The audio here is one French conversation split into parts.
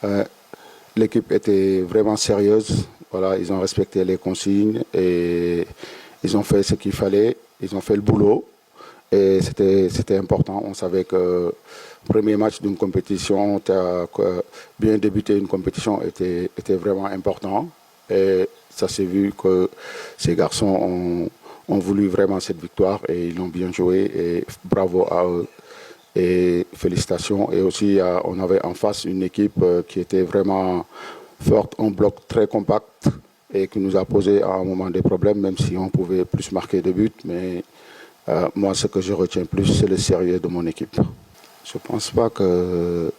Euh, L'équipe était vraiment sérieuse. Voilà, ils ont respecté les consignes et ils ont fait ce qu'il fallait. Ils ont fait le boulot et c'était important. On savait que le premier match d'une compétition, que bien débuter une compétition était vraiment important. Et ça s'est vu que ces garçons ont voulu vraiment cette victoire et ils l'ont bien joué et bravo à eux et félicitations. Et aussi, on avait en face une équipe qui était vraiment forte, un bloc très compact et qui nous a posé à un moment des problèmes, même si on pouvait plus marquer de buts. Mais moi, ce que je retiens plus, c'est le sérieux de mon équipe. Je ne pense pas que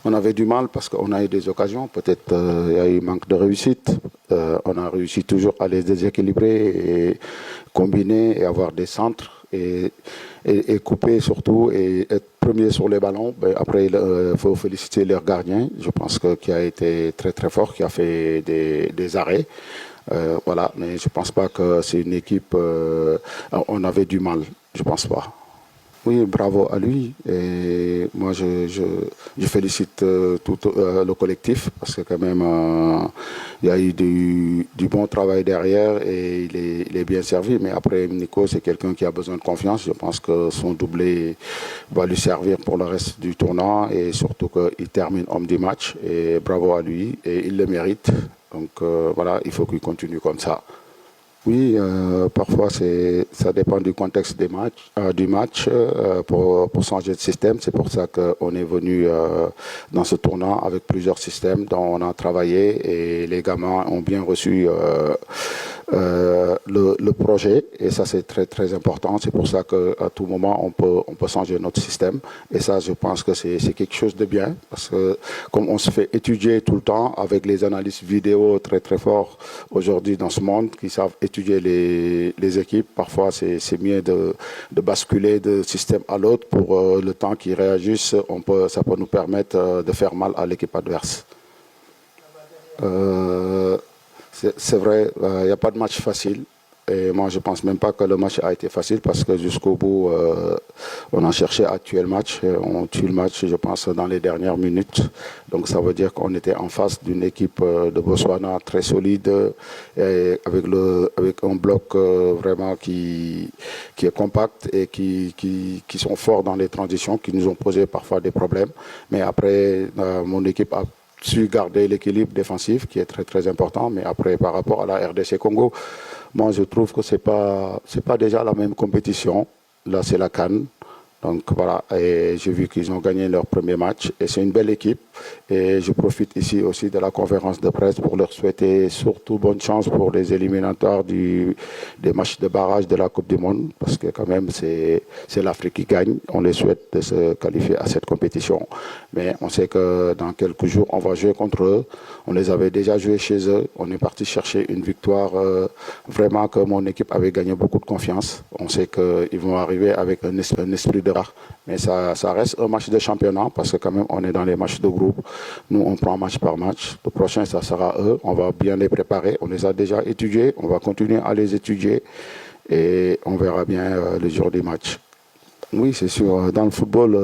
on avait du mal parce qu'on a eu des occasions. Peut-être il y a eu manque de réussite. On a réussi toujours à les déséquilibrer et combiner et avoir des centres et couper surtout et être premier sur les ballons. Ben, après, il faut féliciter leur gardien. Je pense que qui a été très très fort, qui a fait des arrêts. Voilà, mais je ne pense pas que c'est une équipe. On avait du mal. Je ne pense pas. Oui, bravo à lui. Et moi, je félicite tout le collectif parce que quand même, il y a eu du bon travail derrière et il est bien servi. Mais après, Nico, c'est quelqu'un qui a besoin de confiance. Je pense que son doublé va lui servir pour le reste du tournoi et surtout qu'il termine homme du match. Et bravo à lui et il le mérite. Donc voilà, il faut qu'il continue comme ça. Oui, parfois ça dépend du contexte du match pour changer de système. C'est pour ça qu'on est venu dans ce tournoi avec plusieurs systèmes dont on a travaillé et les gamins ont bien reçu le projet et ça c'est très très important. C'est pour ça qu'à tout moment on peut changer notre système et ça je pense que c'est quelque chose de bien parce que comme on se fait étudier tout le temps avec les analystes vidéo très très forts aujourd'hui dans ce monde qui savent étudier les équipes, parfois c'est mieux de basculer de système à l'autre pour le temps qu'ils réagissent, ça peut nous permettre de faire mal à l'équipe adverse. Euh, c'est vrai, il n'y a pas de match facile. Et moi, je ne pense même pas que le match a été facile parce que jusqu'au bout, on a cherché à tuer le match. Et on tue le match, je pense, dans les dernières minutes. Donc, ça veut dire qu'on était en face d'une équipe de Botswana très solide et avec un bloc vraiment qui est compact et qui sont forts dans les transitions, qui nous ont posé parfois des problèmes. Mais après, mon équipe a su garder l'équilibre défensif qui est très très important. Mais après, par rapport à la RDC Congo, moi je trouve que c'est pas déjà la même compétition. Là, c'est la CAN. Donc voilà, et j'ai vu qu'ils ont gagné leur premier match et c'est une belle équipe. Et je profite ici aussi de la conférence de presse pour leur souhaiter surtout bonne chance pour les éliminatoires des matchs de barrage de la Coupe du Monde parce que quand même c'est l'Afrique qui gagne. On les souhaite de se qualifier à cette compétition. Mais on sait que dans quelques jours on va jouer contre eux. On les avait déjà joués chez eux. On est parti chercher une victoire vraiment que mon équipe avait gagné beaucoup de confiance. On sait qu'ils vont arriver avec un esprit de rare. Mais ça reste un match de championnat parce que quand même on est dans les matchs de groupe. Nous on prend match par match. Le prochain ça sera eux. On va bien les préparer. On les a déjà étudiés. On va continuer à les étudier et on verra bien le jour du match. Oui, c'est sûr. Dans le football,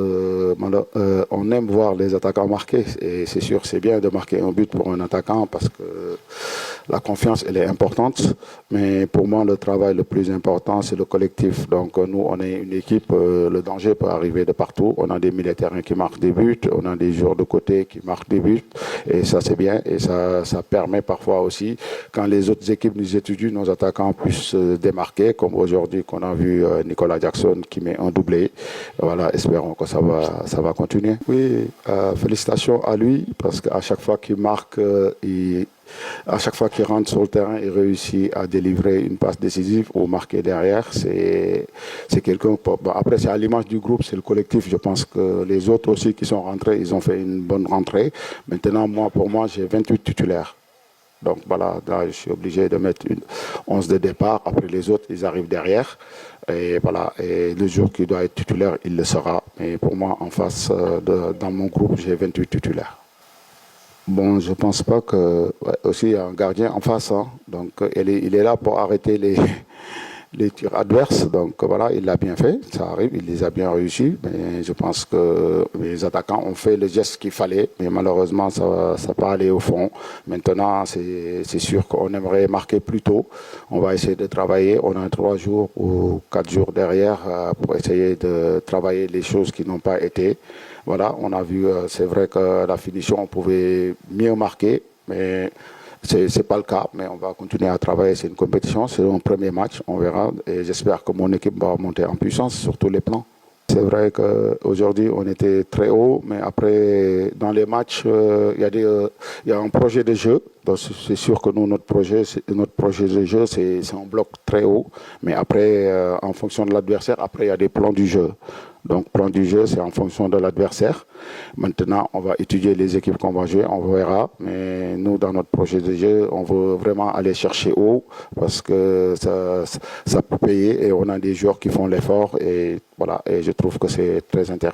on aime voir les attaquants marquer. Et c'est sûr, c'est bien de marquer un but pour un attaquant parce que la confiance, elle est importante. Mais pour moi, le travail le plus important, c'est le collectif. Donc, nous, on est une équipe. Le danger peut arriver de partout. On a des militaires qui marquent des buts. On a des joueurs de côté qui marquent des buts. Et ça, c'est bien. Et ça permet parfois aussi, quand les autres équipes nous étudient, nos attaquants puissent se démarquer. Comme aujourd'hui, qu'on a vu Nicolas Jackson qui met un doublé. Voilà, espérons que ça va continuer. Oui, félicitations à lui parce qu'à chaque fois qu'il marque, à chaque fois qu'il rentre sur le terrain, il réussit à délivrer une passe décisive ou marquer derrière. C'est quelqu'un. Bon, après, c'est à l'image du groupe, c'est le collectif. Je pense que les autres aussi qui sont rentrés, ils ont fait une bonne rentrée. Maintenant, pour moi, j'ai 28 titulaires. Donc voilà, là, je suis obligé de mettre une 11 de départ. Après les autres, ils arrivent derrière. Et voilà, et le jour qui doit être titulaire, il le sera. Mais pour moi, en face, dans mon groupe, j'ai 28 titulaires. Bon, je pense pas que... Ouais, aussi, il y a un gardien en face. Hein. Donc, il est là pour arrêter les tirs adverses. Donc voilà, il l'a bien fait, ça arrive, il les a bien réussis. Mais je pense que les attaquants ont fait le geste qu'il fallait, mais malheureusement, ça n'a pas allé au fond. Maintenant, c'est sûr qu'on aimerait marquer plus tôt. On va essayer de travailler. On a 3 jours ou 4 jours derrière pour essayer de travailler les choses qui n'ont pas été. Voilà, on a vu, c'est vrai que la finition, on pouvait mieux marquer, mais c'est pas le cas. Mais on va continuer à travailler. C'est une compétition, c'est un premier match, on verra. Et j'espère que mon équipe va monter en puissance sur tous les plans. C'est vrai qu'aujourd'hui, on était très haut, mais après, dans les matchs, il y a un projet de jeu. Donc, c'est sûr que nous, notre projet de jeu, c'est un bloc très haut. Mais après, en fonction de l'adversaire, après, il y a des plans du jeu. Donc, plan du jeu, c'est en fonction de l'adversaire. Maintenant, on va étudier les équipes qu'on va jouer, on verra. Mais nous, dans notre projet de jeu, on veut vraiment aller chercher haut parce que ça peut payer et on a des joueurs qui font l'effort. Et voilà, et je trouve que c'est très intéressant.